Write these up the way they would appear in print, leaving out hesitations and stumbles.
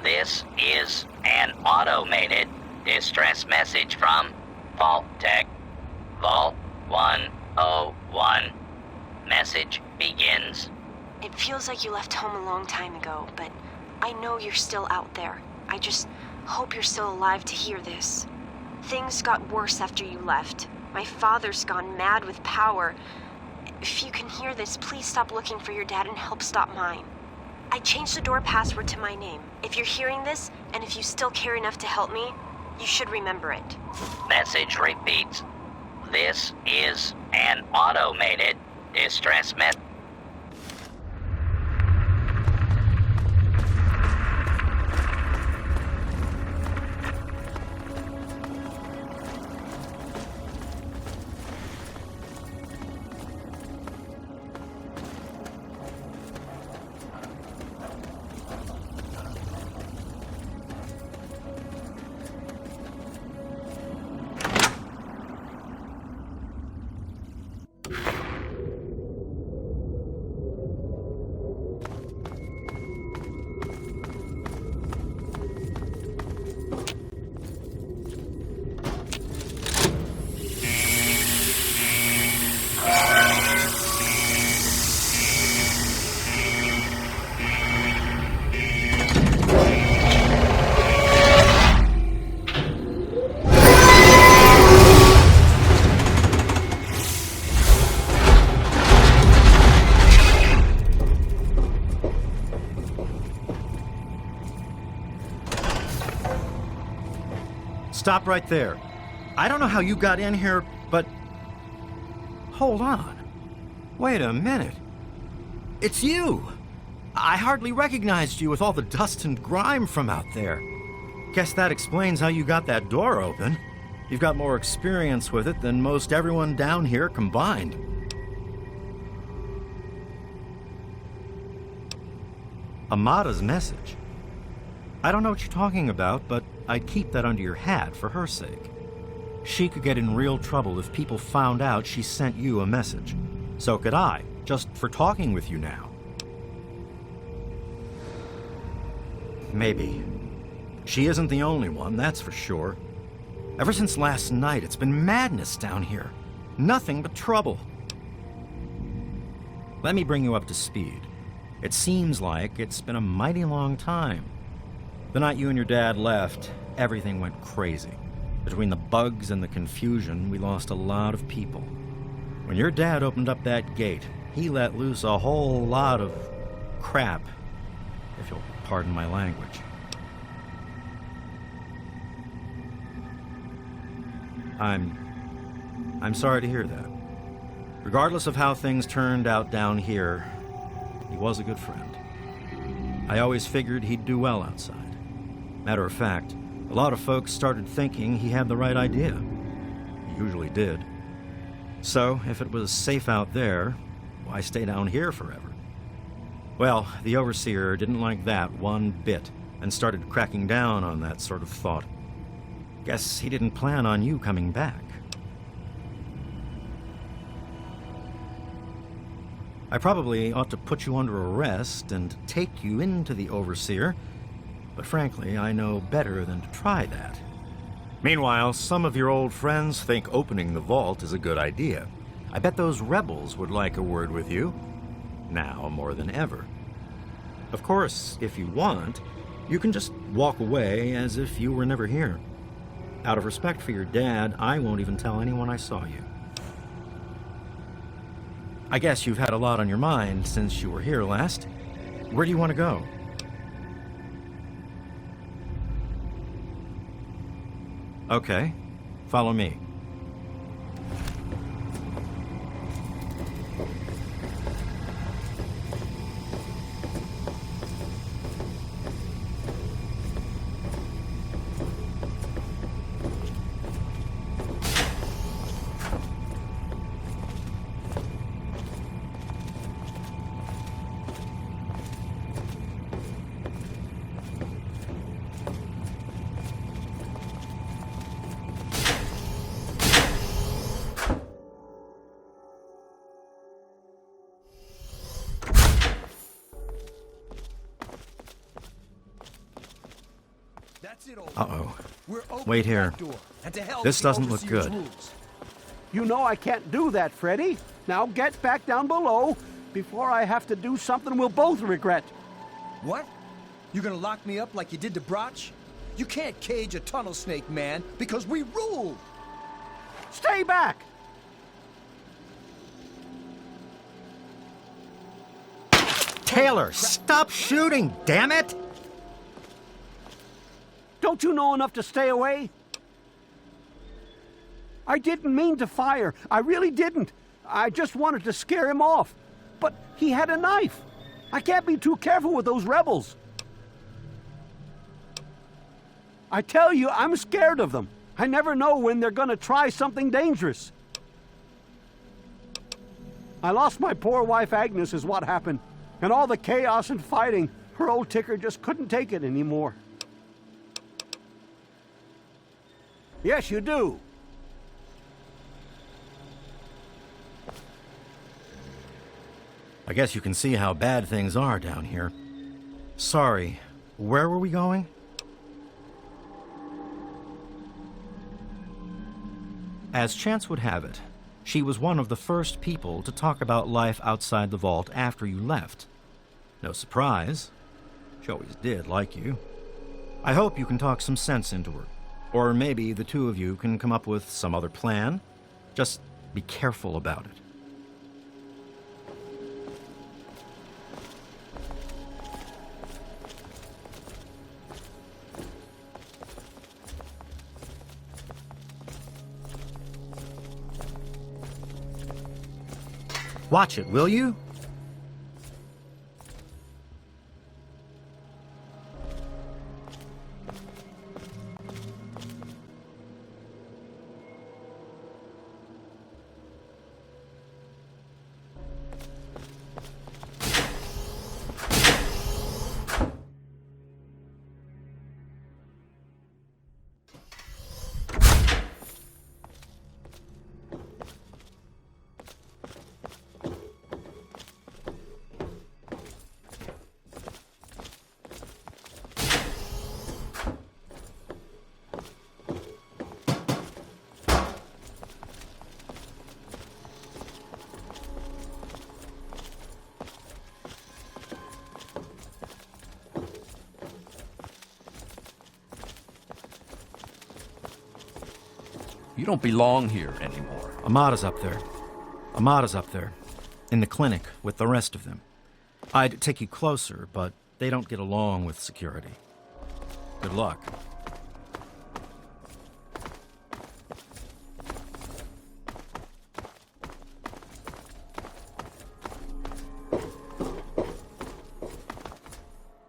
This is an automated distress message from Vault Tech. Vault 101. Message begins. It feels like you left home a long time ago, but I know you're still out there. I just hope you're still alive to hear this. Things got worse after you left. My father's gone mad with power. If you can hear this, please stop looking for your dad and help stop mine. I changed the door password to my name. If you're hearing this, and if you still care enough to help me, you should remember it. Message repeats. This is an automated distress message. Stop right there. I don't know how you got in here, but... Hold on. Wait a minute. It's you! I hardly recognized you with all the dust and grime from out there. Guess that explains how you got that door open. You've got more experience with it than most everyone down here combined. Amada's message. I don't know what you're talking about, but I'd keep that under your hat for her sake. She could get in real trouble if people found out she sent you a message. So could I, just for talking with you now. Maybe. She isn't the only one, that's for sure. Ever since last night, it's been madness down here. Nothing but trouble. Let me bring you up to speed. It seems like it's been a mighty long time. The night you and your dad left, everything went crazy. Between the bugs and the confusion, we lost a lot of people. When your dad opened up that gate, he let loose a whole lot of crap, if you'll pardon my language. I'm sorry to hear that. Regardless of how things turned out down here, he was a good friend. I always figured he'd do well outside. Matter of fact, a lot of folks started thinking he had the right idea. He usually did. So, if it was safe out there, why stay down here forever? Well, the Overseer didn't like that one bit, and started cracking down on that sort of thought. Guess he didn't plan on you coming back. I probably ought to put you under arrest and take you into the Overseer, but frankly, I know better than to try that. Meanwhile, some of your old friends think opening the vault is a good idea. I bet those rebels would like a word with you, now more than ever. Of course, if you want, you can just walk away as if you were never here. Out of respect for your dad, I won't even tell anyone I saw you. I guess you've had a lot on your mind since you were here last. Where do you want to go? Okay, follow me. Uh-oh. Wait here. This doesn't look good. You know I can't do that, Freddy. Now get back down below before I have to do something we'll both regret. What? You gonna lock me up like you did to Broch? You can't cage a tunnel snake, man, because we rule! Stay back! Taylor, stop shooting, damn it! Don't you know enough to stay away? I didn't mean to fire. I really didn't. I just wanted to scare him off. But he had a knife. I can't be too careful with those rebels. I tell you, I'm scared of them. I never know when they're gonna try something dangerous. I lost my poor wife Agnes is what happened. And all the chaos and fighting, her old ticker just couldn't take it anymore. Yes, you do. I guess you can see how bad things are down here. Sorry, where were we going? As chance would have it, she was one of the first people to talk about life outside the vault after you left. No surprise. She always did like you. I hope you can talk some sense into her. Or maybe the two of you can come up with some other plan. Just be careful about it. Watch it, will you? You don't belong here anymore. Amada's up there. Amada's up there. In the clinic with the rest of them. I'd take you closer, but they don't get along with security. Good luck.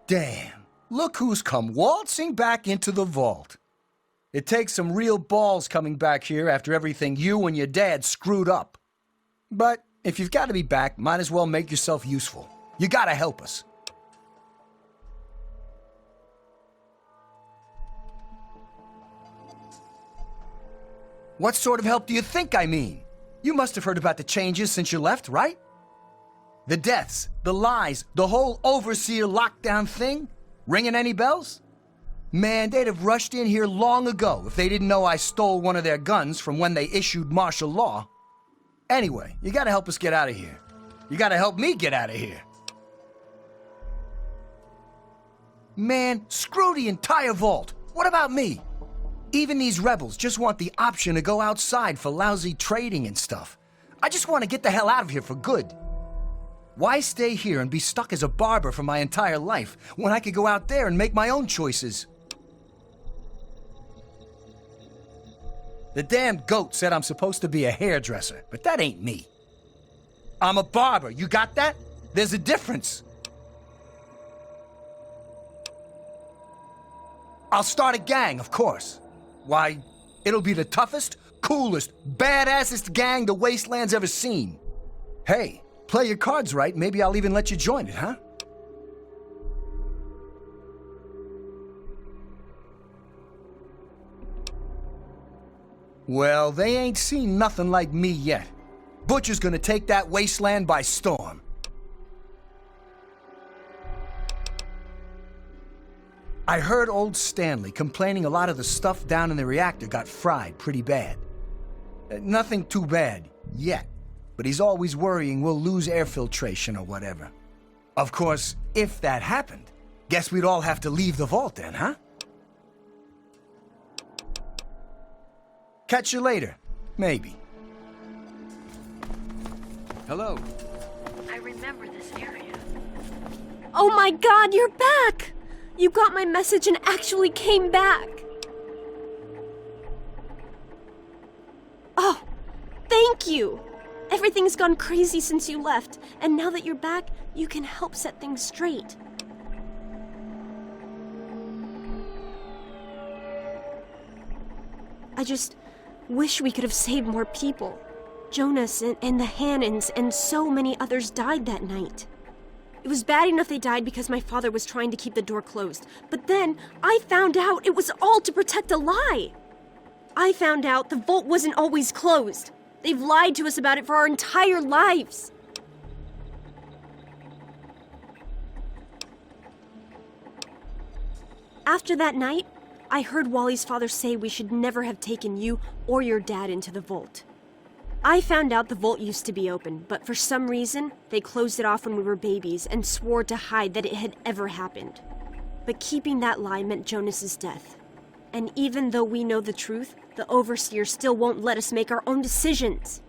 Damn, look who's come waltzing back into the vault. It takes some real balls coming back here after everything you and your dad screwed up. But if you've got to be back, might as well make yourself useful. You gotta help us. What sort of help do you think I mean? You must have heard about the changes since you left, right? The deaths, the lies, the whole overseer lockdown thing? Ringing any bells? Man, they'd have rushed in here long ago if they didn't know I stole one of their guns from when they issued martial law. Anyway, you gotta help us get out of here. You gotta help me get out of here. Man, screw the entire vault. What about me? Even these rebels just want the option to go outside for lousy trading and stuff. I just want to get the hell out of here for good. Why stay here and be stuck as a barber for my entire life when I could go out there and make my own choices? The damn goat said I'm supposed to be a hairdresser, but that ain't me. I'm a barber, you got that? There's a difference. I'll start a gang, of course. Why, it'll be the toughest, coolest, badassest gang the Wasteland's ever seen. Hey, play your cards right, maybe I'll even let you join it, huh? Well, they ain't seen nothing like me yet. Butcher's gonna take that wasteland by storm. I heard old Stanley complaining a lot of the stuff down in the reactor got fried pretty bad. Nothing too bad, yet. But he's always worrying we'll lose air filtration or whatever. Of course, if that happened, guess we'd all have to leave the vault then, huh? Catch you later. Maybe. Hello. I remember this area. Oh my God, you're back! You got my message and actually came back. Oh, thank you! Everything's gone crazy since you left, and now that you're back, you can help set things straight. I just wish we could have saved more people. Jonas and the Hannons and so many others died that night. It was bad enough they died because my father was trying to keep the door closed. But then I found out it was all to protect a lie. I found out the vault wasn't always closed. They've lied to us about it for our entire lives. After that night, I heard Wally's father say we should never have taken you or your dad into the vault. I found out the vault used to be open, but for some reason, they closed it off when we were babies and swore to hide that it had ever happened. But keeping that lie meant Jonas's death. And even though we know the truth, the Overseer still won't let us make our own decisions.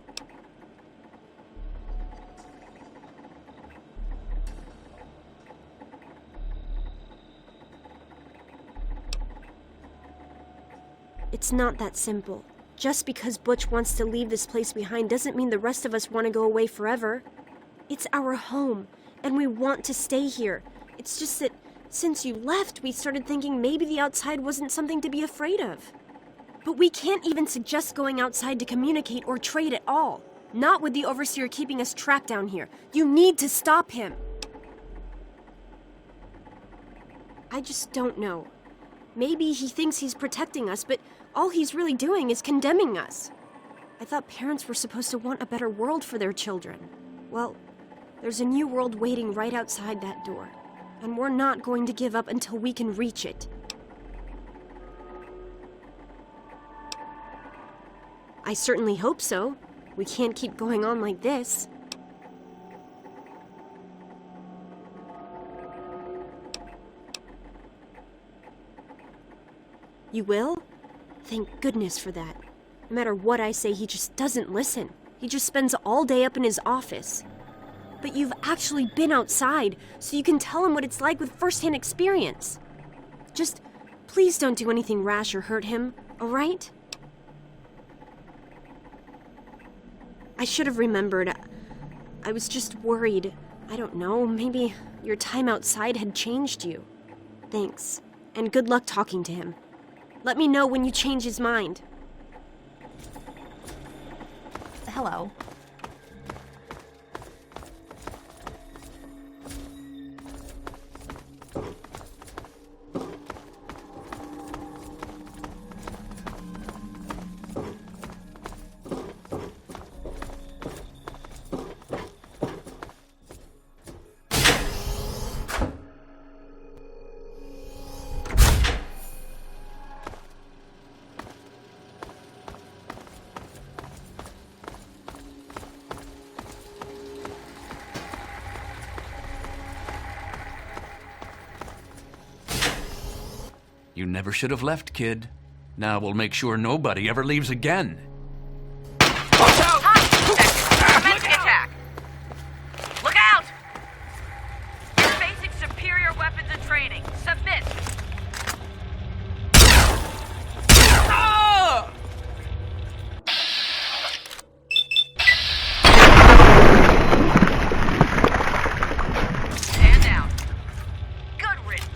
It's not that simple. Just because Butch wants to leave this place behind doesn't mean the rest of us want to go away forever. It's our home, and we want to stay here. It's just that since you left, we started thinking maybe the outside wasn't something to be afraid of. But we can't even suggest going outside to communicate or trade at all. Not with the Overseer keeping us trapped down here. You need to stop him. I just don't know. Maybe he thinks he's protecting us, but all he's really doing is condemning us. I thought parents were supposed to want a better world for their children. Well, there's a new world waiting right outside that door, and we're not going to give up until we can reach it. I certainly hope so. We can't keep going on like this. You will? Thank goodness for that. No matter what I say, he just doesn't listen. He just spends all day up in his office. But you've actually been outside, so you can tell him what it's like with first-hand experience. Just, please don't do anything rash or hurt him, all right? I should have remembered. I was just worried. I don't know, maybe your time outside had changed you. Thanks, and good luck talking to him. Let me know when you change his mind. Hello. You never should have left, kid. Now we'll make sure nobody ever leaves again. Commencing attack! Look out! You're facing superior weapons and training. Submit! Stand down. Good riddance.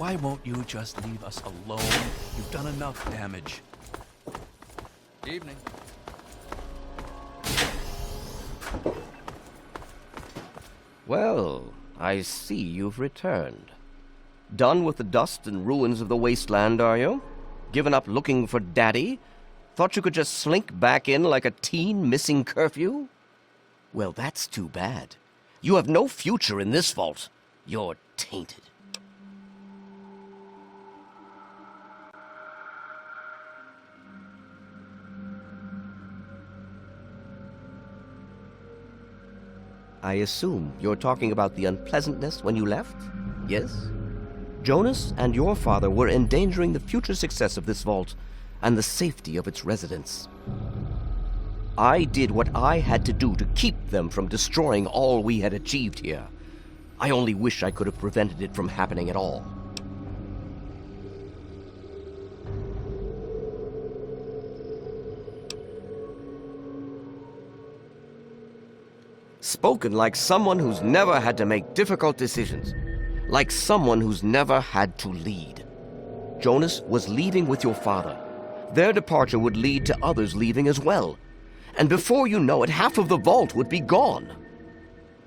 Why won't you just leave us alone? You've done enough damage. Evening. Well, I see you've returned. Done with the dust and ruins of the wasteland, are you? Given up looking for Daddy? Thought you could just slink back in like a teen missing curfew? Well, that's too bad. You have no future in this vault. You're tainted. I assume you're talking about the unpleasantness when you left? Yes? Jonas and your father were endangering the future success of this vault and the safety of its residents. I did what I had to do to keep them from destroying all we had achieved here. I only wish I could have prevented it from happening at all. Spoken like someone who's never had to make difficult decisions. Like someone who's never had to lead. Jonas was leaving with your father. Their departure would lead to others leaving as well. And before you know it, half of the vault would be gone.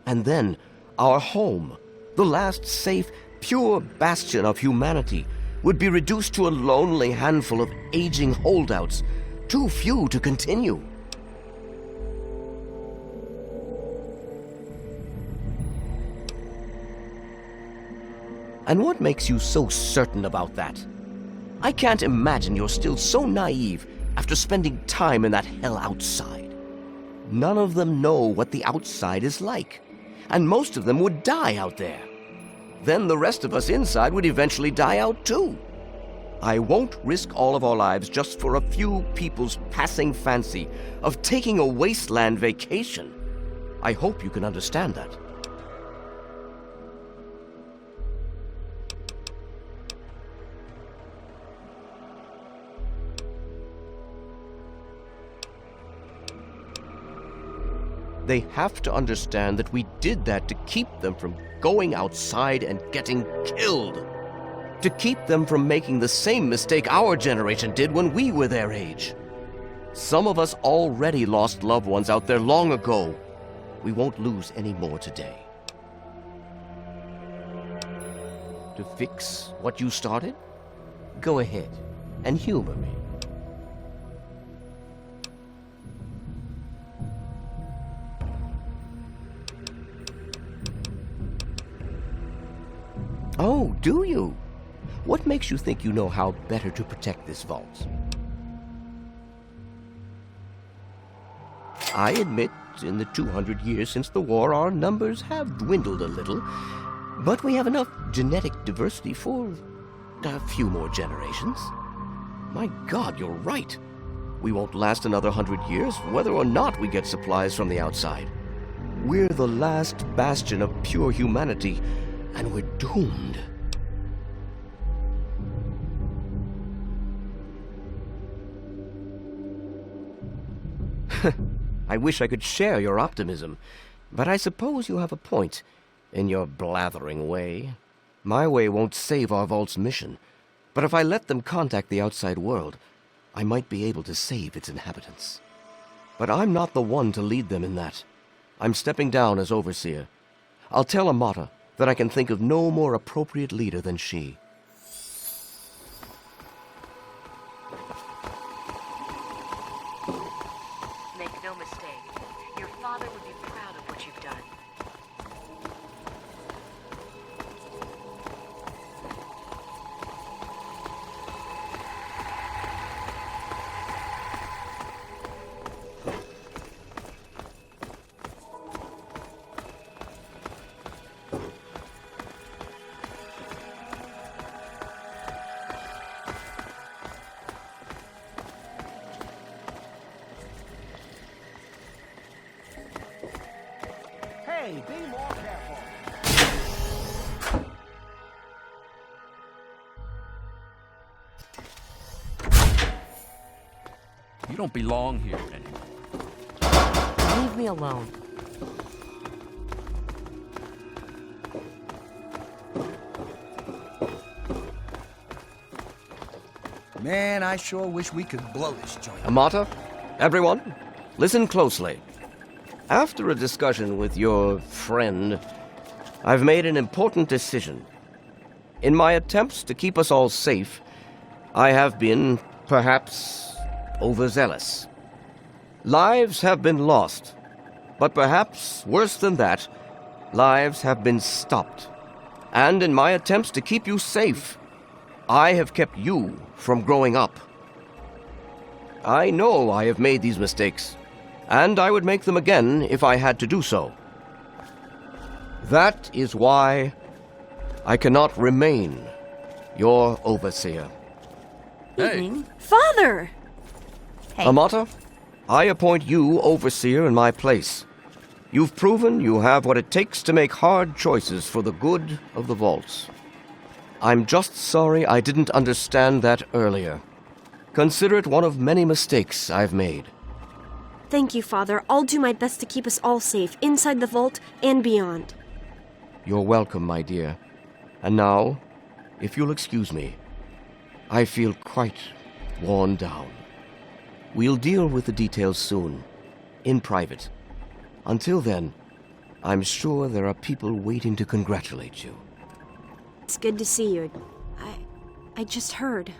And then, our home, the last safe, pure bastion of humanity, would be reduced to a lonely handful of aging holdouts, too few to continue. And what makes you so certain about that? I can't imagine you're still so naive after spending time in that hell outside. None of them know what the outside is like, and most of them would die out there. Then the rest of us inside would eventually die out too. I won't risk all of our lives just for a few people's passing fancy of taking a wasteland vacation. I hope you can understand that. They have to understand that we did that to keep them from going outside and getting killed. To keep them from making the same mistake our generation did when we were their age. Some of us already lost loved ones out there long ago. We won't lose any more today. To fix what you started? Go ahead and humor me. Oh, do you? What makes you think you know how better to protect this vault? I admit, in the 200 years since the war, our numbers have dwindled a little, but we have enough genetic diversity for a few more generations. My God, you're right. We won't last another 100 years, whether or not we get supplies from the outside. We're the last bastion of pure humanity, and we're doomed. I wish I could share your optimism, but I suppose you have a point in your blathering way. My way won't save our vault's mission, but if I let them contact the outside world, I might be able to save its inhabitants. But I'm not the one to lead them in that. I'm stepping down as overseer. I'll tell Amata that I can think of no more appropriate leader than she. Make no mistake, your father would be proud of what you've done. Hey, be more careful. You don't belong here anymore. Leave me alone. Man, I sure wish we could blow this joint. Amata, everyone, listen closely. After a discussion with your friend, I've made an important decision. In my attempts to keep us all safe, I have been, perhaps, overzealous. Lives have been lost, but perhaps worse than that, lives have been stopped. And in my attempts to keep you safe, I have kept you from growing up. I know I have made these mistakes, and I would make them again if I had to do so. That is why I cannot remain your overseer. Hey, Father! Amata, I appoint you overseer in my place. You've proven you have what it takes to make hard choices for the good of the vaults. I'm just sorry I didn't understand that earlier. Consider it one of many mistakes I've made. Thank you, Father. I'll do my best to keep us all safe, inside the vault and beyond. You're welcome, my dear. And now, if you'll excuse me, I feel quite worn down. We'll deal with the details soon, in private. Until then, I'm sure there are people waiting to congratulate you. It's good to see you. I just heard.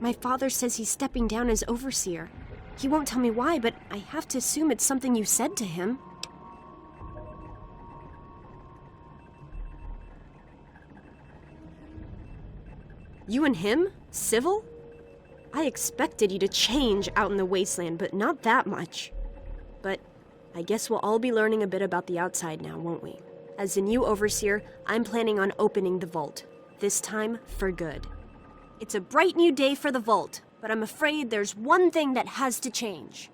My father says he's stepping down as overseer. He won't tell me why, but I have to assume it's something you said to him. You and him? Civil? I expected you to change out in the wasteland, but not that much. But I guess we'll all be learning a bit about the outside now, won't we? As the new overseer, I'm planning on opening the vault. This time, for good. It's a bright new day for the vault, but I'm afraid there's one thing that has to change.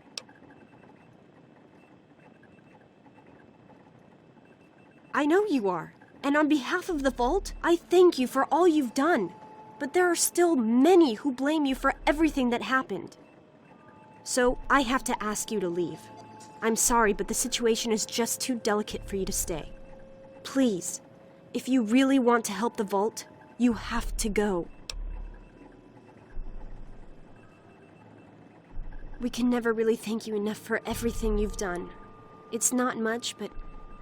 I know you are, and on behalf of the vault, I thank you for all you've done. But there are still many who blame you for everything that happened. So I have to ask you to leave. I'm sorry, but the situation is just too delicate for you to stay. Please, if you really want to help the vault, you have to go. We can never really thank you enough for everything you've done. It's not much, but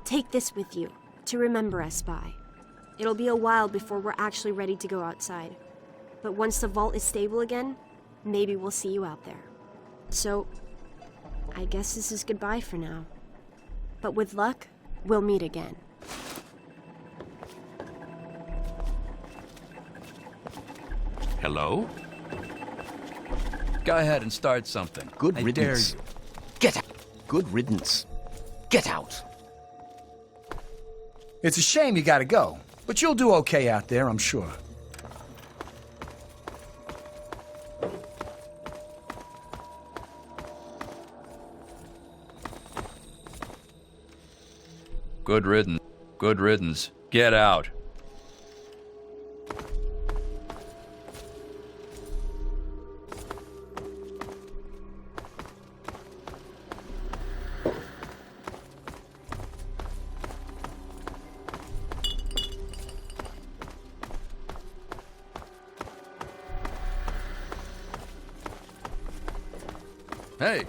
take this with you to remember us by. It'll be a while before we're actually ready to go outside. But once the vault is stable again, maybe we'll see you out there. So, I guess this is goodbye for now. But with luck, we'll meet again. hello? Go ahead and start something. Good I riddance. dare you. Get out. Good riddance. Get out. It's a shame you gotta go, but you'll do okay out there, I'm sure. Good riddance. Good riddance. Get out. Hey,